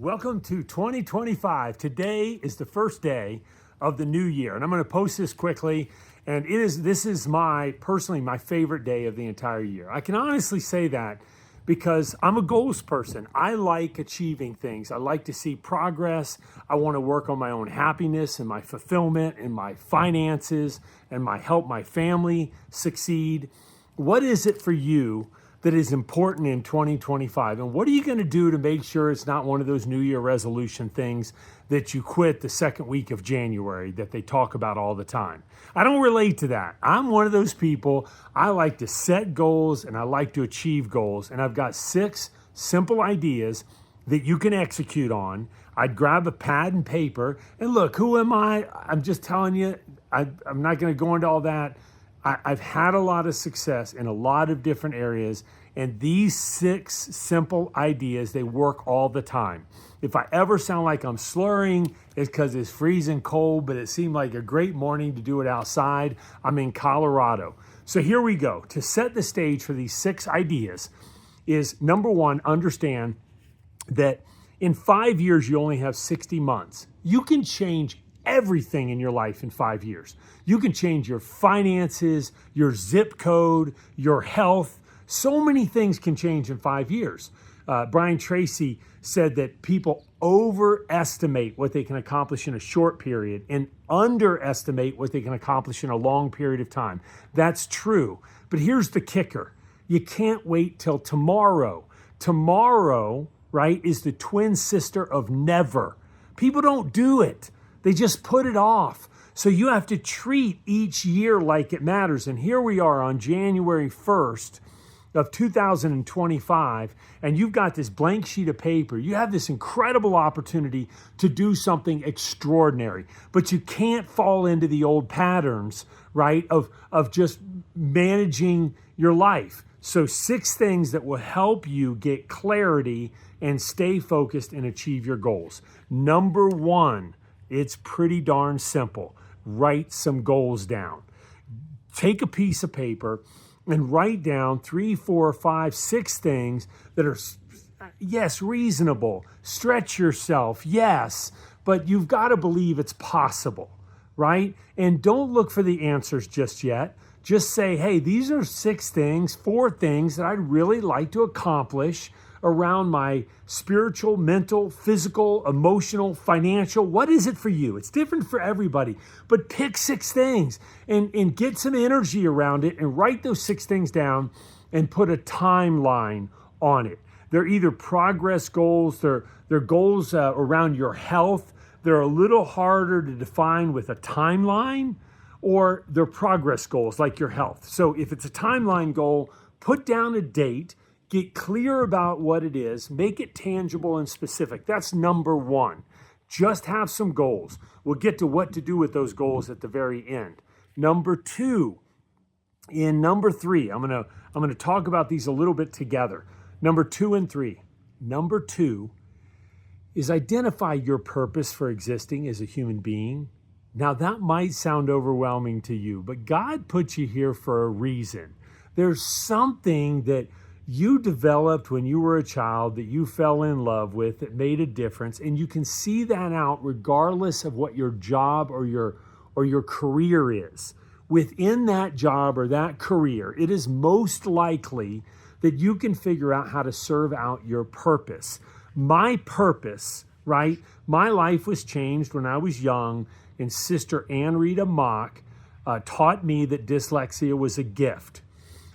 Welcome to 2025. Today is the first day of the new year, and I'm going to post this quickly. And this is personally my favorite day of the entire year. I can honestly say that because I'm a goals person. I like achieving things. I like to see progress. I want to work on my own happiness and my fulfillment and my finances and help my family succeed. What is it for you that is important in 2025? And what are you going to do to make sure it's not one of those New Year resolution things that you quit the second week of January that they talk about all the time? I don't relate to that. I'm one of those people. I like to set goals and I like to achieve goals. And I've got 6 simple ideas that you can execute on. I'd grab a pad and paper and look, who am I? I'm just telling you, I'm not going to go into all that. I've had a lot of success in a lot of different areas, and these 6 simple ideas, they work all the time. If I ever sound like I'm slurring, it's because it's freezing cold, but it seemed like a great morning to do it outside. I'm in Colorado. So here we go. To set the stage for these 6 ideas is, number 1, understand that in 5 years, you only have 60 months. You can change everything in your life in 5 years. You can change your finances, your zip code, your health. So many things can change in 5 years. Brian Tracy said that people overestimate what they can accomplish in a short period and underestimate what they can accomplish in a long period of time. That's true. But here's the kicker. You can't wait till tomorrow. Tomorrow, right, is the twin sister of never. People don't do it. They just put it off. So you have to treat each year like it matters. And here we are on January 1st of 2025, and you've got this blank sheet of paper. You have this incredible opportunity to do something extraordinary, but you can't fall into the old patterns, right, of just managing your life. So 6 things that will help you get clarity and stay focused and achieve your goals. Number 1, it's pretty darn simple. Write some goals down. Take a piece of paper and write down 3, 4, 5, 6 things that are, yes, reasonable. Stretch yourself, yes, but you've got to believe it's possible, right? And don't look for the answers just yet. Just say, hey, these are 6 things, 4 things that I'd really like to accomplish around my spiritual, mental, physical, emotional, financial. What is it for you? It's different for everybody, but pick 6 things and get some energy around it and write those 6 things down and put a timeline on it. They're either progress goals, they're goals around your health. They're a little harder to define with a timeline, or they're progress goals like your health. So if it's a timeline goal, put down a date. Get clear about what it is. Make it tangible and specific. That's number 1. Just have some goals. We'll get to what to do with those goals at the very end. Number 2, in number 3, I'm gonna talk about these a little bit together. Number 2 and 3. Number 2 is identify your purpose for existing as a human being. Now that might sound overwhelming to you, but God put you here for a reason. There's something that you developed when you were a child that you fell in love with that made a difference, and you can see that out regardless of what your job or your career is. Within that job or that career, it is most likely that you can figure out how to serve out your purpose. My purpose, right? My life was changed when I was young, and Sister Ann Rita Mock taught me that dyslexia was a gift.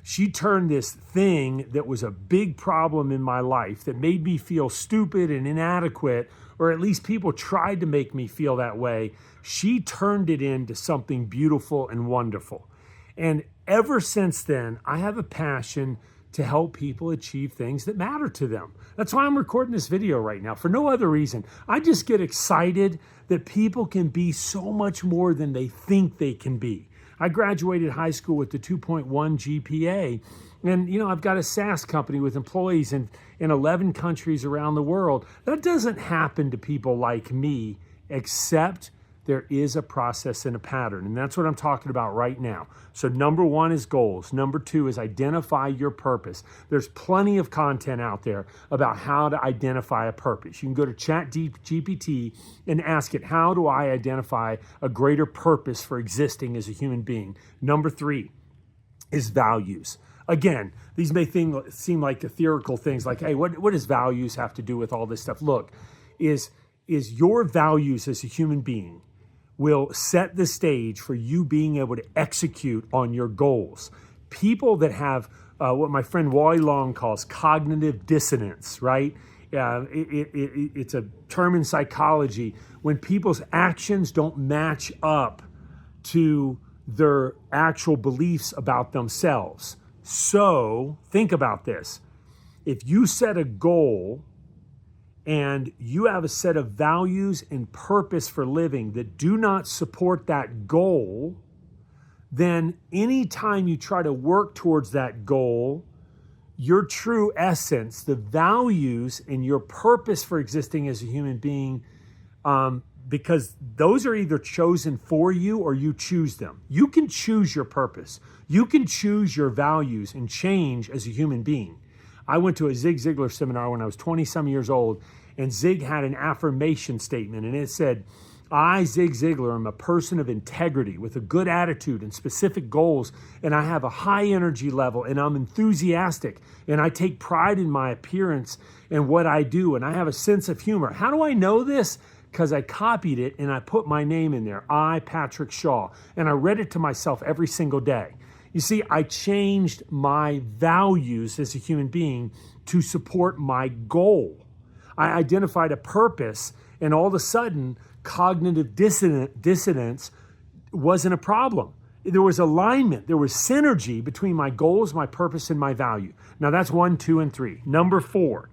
She turned this thing that was a big problem in my life that made me feel stupid and inadequate, or at least people tried to make me feel that way. She turned it into something beautiful and wonderful. And ever since then, I have a passion to help people achieve things that matter to them. That's why I'm recording this video right now, for no other reason. I just get excited that people can be so much more than they think they can be. I graduated high school with the 2.1 GPA, and I've got a SaaS company with employees in 11 countries around the world. That doesn't happen to people like me, except there is a process and a pattern. And that's what I'm talking about right now. So number one is goals. Number two is identify your purpose. There's plenty of content out there about how to identify a purpose. You can go to ChatGPT and ask it, how do I identify a greater purpose for existing as a human being? Number three is values. Again, these may seem like ethereal things like, hey, what does values have to do with all this stuff? Look, is your values as a human being will set the stage for you being able to execute on your goals. People that have what my friend Wally Long calls cognitive dissonance, right? It's a term in psychology when people's actions don't match up to their actual beliefs about themselves. So think about this. If you set a goal and you have a set of values and purpose for living that do not support that goal, then anytime you try to work towards that goal, your true essence, the values and your purpose for existing as a human being, because those are either chosen for you or you choose them. You can choose your purpose. You can choose your values and change as a human being. I went to a Zig Ziglar seminar when I was 20-some years old, and Zig had an affirmation statement, and it said, I, Zig Ziglar, am a person of integrity with a good attitude and specific goals, and I have a high energy level, and I'm enthusiastic, and I take pride in my appearance and what I do, and I have a sense of humor. How do I know this? Because I copied it, and I put my name in there, I, Patrick Shaw, and I read it to myself every single day. You see, I changed my values as a human being to support my goal. I identified a purpose, and all of a sudden, cognitive dissonance wasn't a problem. There was alignment. There was synergy between my goals, my purpose, and my value. Now, that's 1, 2, and 3. Number 4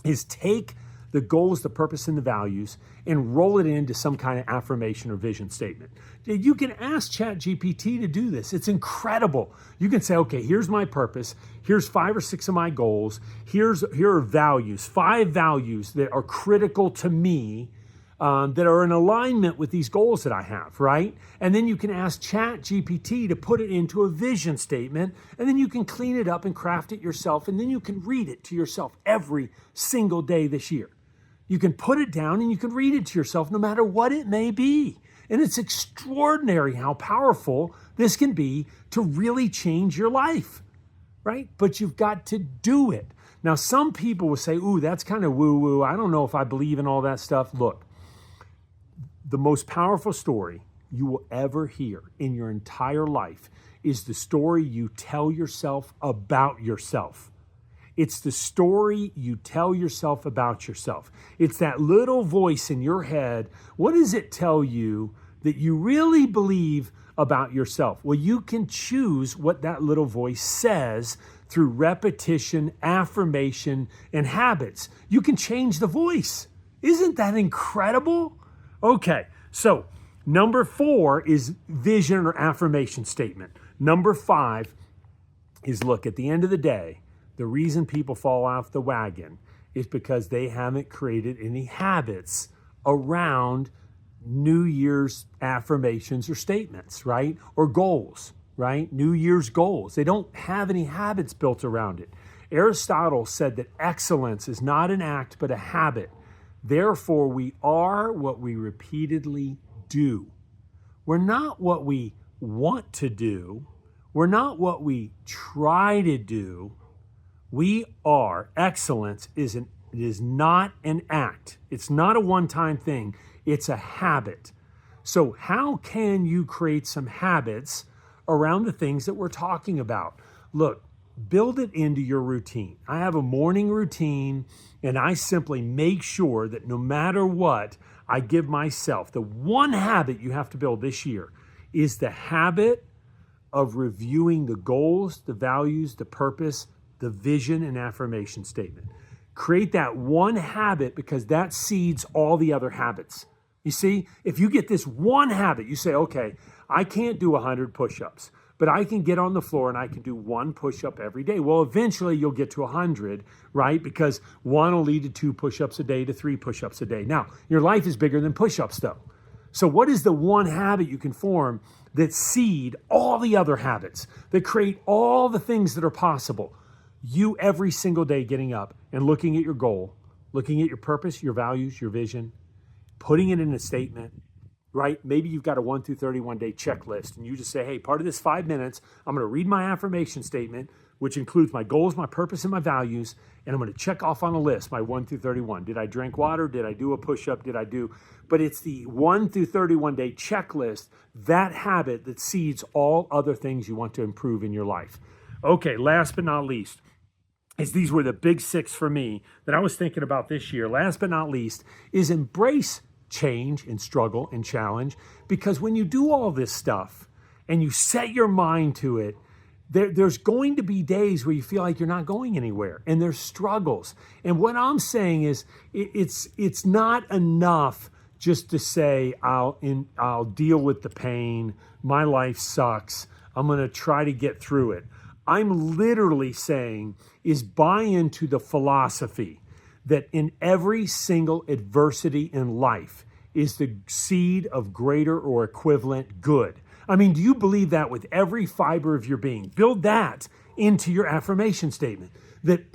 is take the goals, the purpose, and the values and roll it into some kind of affirmation or vision statement. You can ask ChatGPT to do this. It's incredible. You can say, okay, here's my purpose. Here's 5 or 6 of my goals. Here are values, 5 values that are critical to me that are in alignment with these goals that I have, right? And then you can ask ChatGPT to put it into a vision statement, and then you can clean it up and craft it yourself, and then you can read it to yourself every single day this year. You can put it down and you can read it to yourself no matter what it may be. And it's extraordinary how powerful this can be to really change your life, right? But you've got to do it. Now, some people will say, ooh, that's kind of woo-woo. I don't know if I believe in all that stuff. Look, the most powerful story you will ever hear in your entire life is the story you tell yourself about yourself. It's the story you tell yourself about yourself. It's that little voice in your head. What does it tell you that you really believe about yourself? Well, you can choose what that little voice says through repetition, affirmation, and habits. You can change the voice. Isn't that incredible? Okay, so number 4 is vision or affirmation statement. Number 5 is, look, at the end of the day, the reason people fall off the wagon is because they haven't created any habits around New Year's affirmations or statements, right? Or goals, right? New Year's goals. They don't have any habits built around it. Aristotle said that excellence is not an act, but a habit. Therefore, we are what we repeatedly do. We're not what we want to do. We're not what we try to do. We are. Excellence is not an act. It's not a one-time thing. It's a habit. So how can you create some habits around the things that we're talking about? Look, build it into your routine. I have a morning routine, and I simply make sure that no matter what, I give myself the one habit you have to build this year is the habit of reviewing the goals, the values, the purpose, the vision and affirmation statement. Create that one habit because that seeds all the other habits. You see, if you get this one habit, you say, okay, I can't do 100 push-ups, but I can get on the floor and I can do 1 push-up every day. Well, eventually you'll get to 100, right? Because 1 will lead to 2 push-ups a day to 3 push-ups a day. Now, your life is bigger than push-ups though. So what is the one habit you can form that seed all the other habits, that create all the things that are possible? You every single day getting up and looking at your goal, looking at your purpose, your values, your vision, putting it in a statement, right? Maybe you've got a 1 through 31 day checklist and you just say, hey, part of this 5 minutes, I'm going to read my affirmation statement, which includes my goals, my purpose, and my values. And I'm going to check off on a list my 1 through 31. Did I drink water? Did I do a push-up? But it's the 1 through 31 day checklist, that habit that seeds all other things you want to improve in your life. Okay, last but not least, these were the big 6 for me that I was thinking about this year. Last but not least is embrace change and struggle and challenge, because when you do all this stuff and you set your mind to it, there's going to be days where you feel like you're not going anywhere, and there's struggles. And what I'm saying is it's not enough just to say, I'll deal with the pain, my life sucks, I'm going to try to get through it. I'm literally saying is buy into the philosophy that in every single adversity in life is the seed of greater or equivalent good. I mean, do you believe that with every fiber of your being? Build that into your affirmation statement, that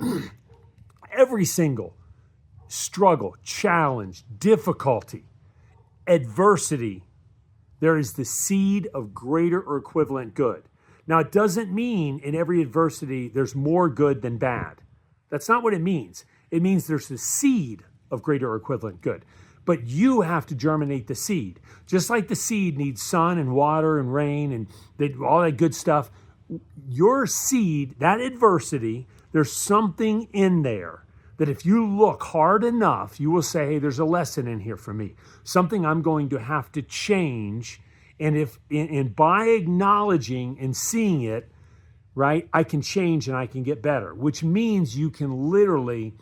every single struggle, challenge, difficulty, adversity, there is the seed of greater or equivalent good. Now, it doesn't mean in every adversity there's more good than bad. That's not what it means. It means there's the seed of greater or equivalent good. But you have to germinate the seed. Just like the seed needs sun and water and rain and all that good stuff, your seed, that adversity, there's something in there that if you look hard enough, you will say, hey, there's a lesson in here for me. Something I'm going to have to change. And by acknowledging and seeing it, right, I can change and I can get better, which means you can literally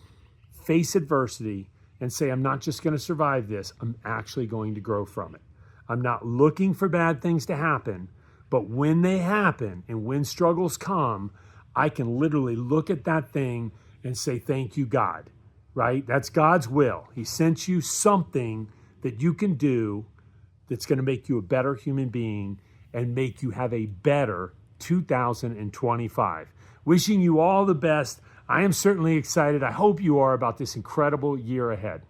face adversity and say, I'm not just going to survive this, I'm actually going to grow from it. I'm not looking for bad things to happen, but when they happen and when struggles come, I can literally look at that thing and say, thank you, God, right? That's God's will. He sent you something that you can do that's going to make you a better human being and make you have a better 2025. Wishing you all the best. I am certainly excited. I hope you are, about this incredible year ahead.